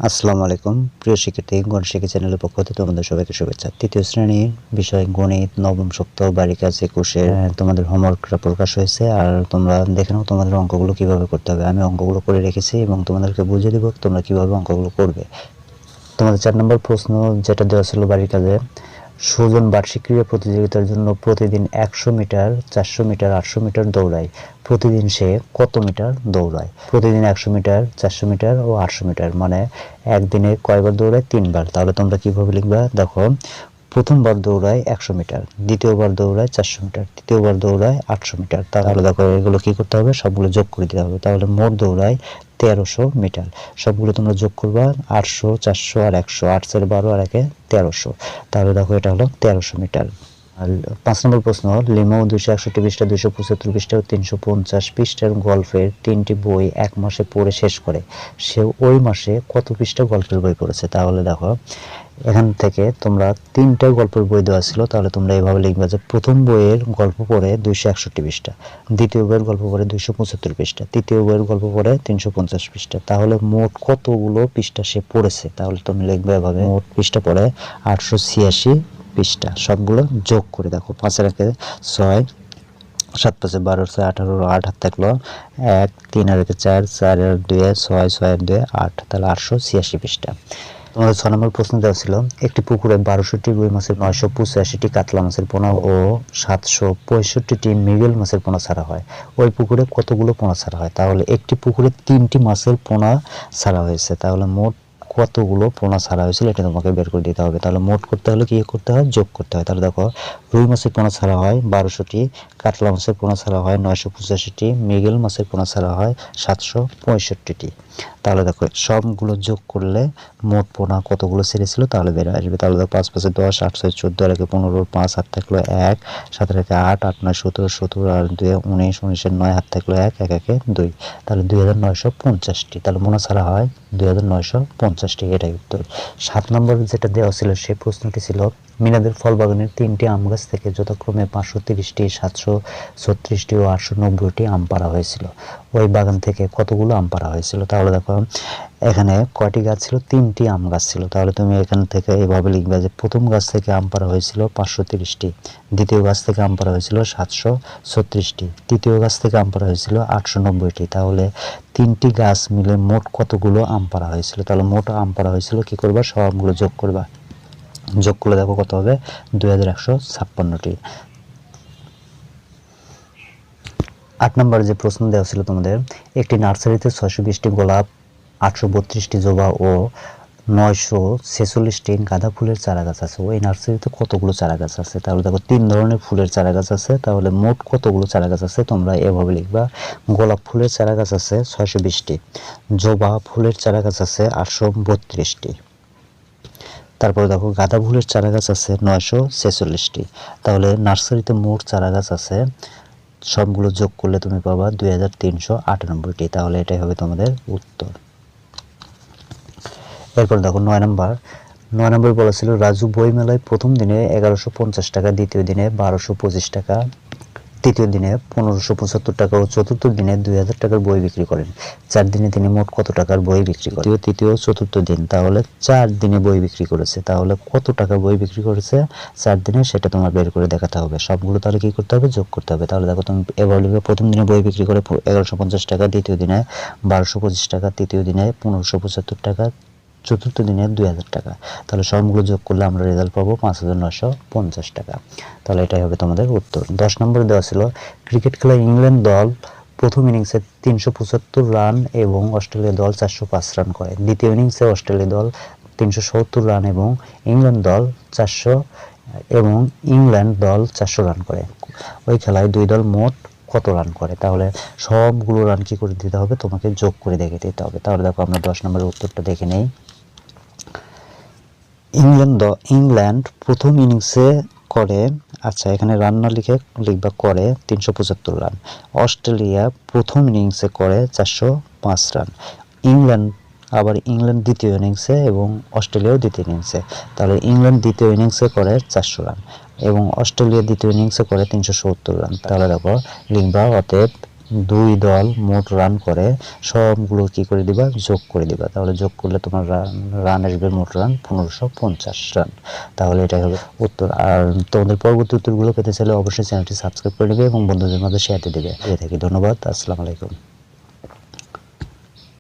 আসসালামু আলাইকুম প্রিয় শিক্ষার্থী, গণিত শিক্ষা চ্যানেলের পক্ষ থেকে তোমাদের সবাইকে শুভেচ্ছা। তৃতীয় শ্রেণীর বিষয় গণিত নবম সপ্তাহ বাড়ি কাজ 21 তোমাদের হোমওয়ার্কটা প্রকাশ হয়েছে। আর তোমরা দেখে নাও তোমাদের অঙ্কগুলো কিভাবে করতে হবে। আমি অঙ্কগুলো করে রেখেছি এবং তোমাদেরকে বুঝিয়ে দেবো তোমরা কিভাবে অঙ্কগুলো করবে। তোমাদের 4 নম্বর প্রশ্ন যেটা দেওয়া ছিল বাড়ির কাজে, সুজন বার্ষিক ক্রীড়া প্রতিযোগিতার জন্য প্রতিদিন 100 মিটার, 400 মিটার, 800 মিটার দৌড়ায়। প্রতিদিন সে কত মিটার দৌড়ায়? প্রতিদিন 100 মিটার, 400 মিটার ও 800 মিটার, মানে একদিনে কয়বার দৌড়ায়? 3 বার। তাহলে তোমরা কিভাবে লিখবা? দেখো, প্রথমবার দৌড়ায় 100 মিটার, দ্বিতীয়বার দৌড়ায় 400 মিটার, তৃতীয়বার দৌড়ায় 800 মিটার। তাহলে দেখো এগুলো কি করতে হবে? সবগুলো যোগ করে দিতে হবে। তাহলে মোট দৌড়ায় 1300 মিটার। সবগুলো তোমরা যোগ করবা, 800, 400 আর 100, 8 4 12 আর 1 1300। তাহলে দেখো এটা হলো 1300 মিটার। আর 5 নম্বর প্রশ্ন, লিমো 261 পৃষ্ঠা, 275 পৃষ্ঠা ও 350 পৃষ্ঠার গল্পের 3টি বই এক মাসে পড়ে শেষ করে। সে ওই মাসে কত পৃষ্ঠা গল্পের বই পড়েছে? তাহলে দেখো এখান থেকে তোমরা 3টা গল্পের বই দেওয়া ছিল, তাহলে তোমরা এইভাবে লিখবা যে প্রথম বইয়ের গল্প পড়ে 261 পৃষ্ঠা, দ্বিতীয় বইয়ের গল্প পড়ে 275 পৃষ্ঠা, তৃতীয় বইয়ের গল্প পড়ে 350 পৃষ্ঠা। তাহলে মোট কতগুলো পৃষ্ঠা সে পড়েছে? তাহলে তুমি লিখবে এভাবে, মোট পৃষ্ঠা পড়ে 886 পৃষ্ঠা। সবগুলো যোগ করে দেখো, 5 এর 1 6, 7 5 12, 6 18, 8 হাত থাকলো 1, 3 আর 1 4, 4 আর 2 6, 6 আর 2 8, তাহলে 886 পৃষ্ঠা। তোমাদের 6 নম্বর প্রশ্ন দেওয়া ছিল, একটি পুকুরে 1200টি রুই মাছের, 985টি কাতলা মাছের পোনা ও 765টি মৃগেল মাছের পোনা ছাড়া হয়। ওই পুকুরে কতগুলো পোনা ছাড়া হয়? তাহলে একটি পুকুরে 3টি মাছের পোনা ছাড়া হয়েছে, তাহলে মোট কতগুলো পোনা ছাড়া হয়েছিল এটা তোমাকে বের করে দিতে হবে। তাহলে মোট করতে হলে কি করতে হয়? যোগ করতে হয়। তাহলে দেখো, রুই মাছের পোনা ছাড়া হয় 1200টি, কাতলা মাছের পোনা ছাড়া হয় 985টি, মৃগেল মাছের পোনা ছাড়া হয় 765টি। তাহলে দেখো সবগুলো যোগ করলে মোট পোনা কতগুলো ছেড়েছিল তাহলে বের আসবে। তাহলে দেখো 5 5 10, 8 6 14 আর 1 15, 5 হাত থাকলো 1, 7 আর 1 8, 8 9 17, 17 আর 2 19, 19 এর 9 হাত থাকলো 1, 1 1 2, তাহলে 2950টি। তাহলে পোনা ছাড়া হয় 2950টি, এটাই উত্তর। 7 নম্বর যেটা দেওয়া ছিল সেই প্রশ্নটি ছিল, মিনাদের ফল বাগানের 3টি আম গাছ থেকে যথাক্রমে 530টি, 736টি ও 890টি আম পাড়া হয়েছিল। ওই বাগান থেকে কতগুলো আম পাড়া হয়েছিল? তাহলে দেখো এখানে কয়টি গাছ ছিল? 3টি আম গাছ ছিল। তাহলে তুমি এখান থেকে এইভাবে লিখবে যে প্রথম গাছ থেকে আম পাড়া হয়েছিল 530টি, দ্বিতীয় গাছ থেকে আম পাড়া হয়েছিল 736টি, তৃতীয় গাছ থেকে আম পাড়া হয়েছিল 890টি। তাহলে 3টি গাছ মিলে মোট কতগুলো আম পাড়া হয়েছিল? তাহলে মোট আম পাড়া হয়েছিল কি করবা? সবগুলো যোগ করবা। যোগ করলে দেখো কত হবে? 2156টি। 8 নম্বরে যে প্রশ্ন দেওয়া ছিল তোমাদের, একটি নার্সারিতে 620টি গোলাপ, 832টি জবা ও 946টি গাঁদা ফুলের চারা গাছ আছে। ওই নার্সারিতে কতগুলো চারা গাছ আছে? তাহলে দেখো 3 ধরনের ফুলের চারা গাছ আছে, তাহলে মোট কতগুলো চারা গাছ আছে তোমরা এভাবে লিখবা। গোলাপ ফুলের চারা গাছ আছে 620টি, জবা ফুলের চারা গাছ আছে 832টি, তারপরে দেখো গাঁদা ফুলের চারা গাছ আছে 946টি। তাহলে নার্সারিতে মোট চারা গাছ আছে, সবগুলো যোগ করলে তুমি পাবা 2398টি। তাহলে এটাই হবে তোমাদের উত্তর। এরপর দেখো 9 নম্বর বলেছিল, রাজু বই মেলায় প্রথম দিনে 1150 টাকা, দ্বিতীয় দিনে 1225 টাকা, তৃতীয় দিনে 1575 টাকা ও চতুর্থ দিনে 2000 টাকার বই বিক্রি করেন। 4 দিনে তিনি মোট কত টাকার বই বিক্রি করেন? তৃতীয় চতুর্থ দিন, তাহলে 4 দিনে বই বিক্রি করেছে। তাহলে কত টাকা বই বিক্রি করেছে 4 দিনে সেটা তোমার বের করে দেখাতে হবে। সবগুলো তাহলে কি করতে হবে? যোগ করতে হবে। তাহলে দেখো তুমি এবার লিখবে, প্রথম দিনে বই বিক্রি করে 1150 টাকা, দ্বিতীয় দিনে 1225 টাকা, তৃতীয় দিনে 1575 টাকা, চতুর্থ দিনে 2000 টাকা। তাহলে সবগুলো যোগ করলে আমরা রেজাল্ট পাবো 5950 টাকা। তাহলে এটাই হবে তোমাদের উত্তর। 10 নম্বরে দেওয়া ছিল, ক্রিকেট খেলায় ইংল্যান্ড দল প্রথম ইনিংসে 375 রান এবং অস্ট্রেলিয়া দল 405 রান করে। দ্বিতীয় ইনিংসে অস্ট্রেলিয়া দল 370 রান এবং ইংল্যান্ড দল 400 রান করে। ওই খেলায় দুই দল মোট কত রান করে? তাহলে সবগুলো রান কি করে দিতে হবে? তোমাকে যোগ করে দেখে দিতে হবে। তাহলে দেখো আমরা 10 নম্বরের উত্তরটা দেখে নেই। ইংল্যান্ড প্রথম ইনিংসে করে, আচ্ছা এখানে রান না লিখে লিখবা করে 375 রান। অস্ট্রেলিয়া প্রথম ইনিংসে করে 405 রান। ইংল্যান্ড দ্বিতীয় ইনিংসে এবং অস্ট্রেলিয়াও দ্বিতীয় ইনিংসে। তাহলে ইংল্যান্ড দ্বিতীয় ইনিংসে করে 400 রান এবং অস্ট্রেলিয়া দ্বিতীয় ইনিংসে করে 370 রান। তাহলে দেখো লিখবা, অতএব দুই দল মোট রান করে সবগুলো কি করে দিবা, যোগ করে দিবা। তাহলে যোগ করলে তোমার রান আসবে, মোট রান 1550 রান। তাহলে এটাই হবে উত্তর। আর তোমাদের পরবর্তী উত্তরগুলো পেতে চাইলে অবশ্যই চ্যানেলটি সাবস্ক্রাইব করে নেবে এবং বন্ধুদের মাঝে শেয়ার দিয়ে দেবে। ধন্যবাদ। আসসালামু আলাইকুম।